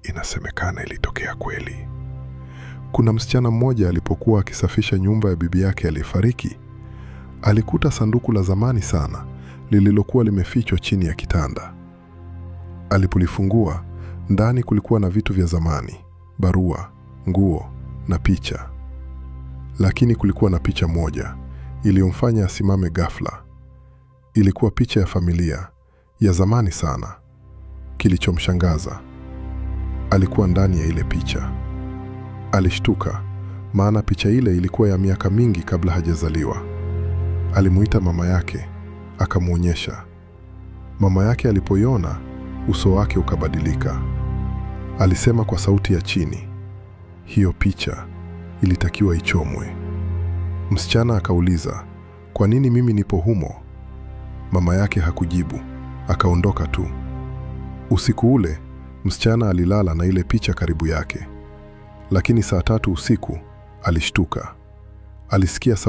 inasemekana ilitokea kweli. Kuna msichana mmoja alipokuwa akisafisha nyumba ya bibi yake aliyefariki, alikuta sanduku la zamani sana lililokuwa limefichwa chini ya kitanda. Alipolifungua, ndani kulikuwa na vitu vya zamani, barua, nguo na picha. Lakini kulikuwa na picha moja iliyomfanya asimame ghafla. Ilikuwa picha ya familia ya zamani sana. Kilichomshangaza, alikuwa ndani ya ile picha. Alishtuka, maana picha ile ilikuwa ya miaka mingi kabla hajazaliwa. Alimuita mama yake, akamwonyesha. Mama yake alipoiona, uso wake ukabadilika. Alisema kwa sauti ya chini, hiyo picha ilitakiwa ichomwe. Msichana akauliza, kwa nini mimi nipo humo? Mama yake hakujibu, akaondoka tu. Usiku ule, msichana alilala na ile picha karibu yake. Lakini saa 3 usiku, alishtuka. Alisikia sauti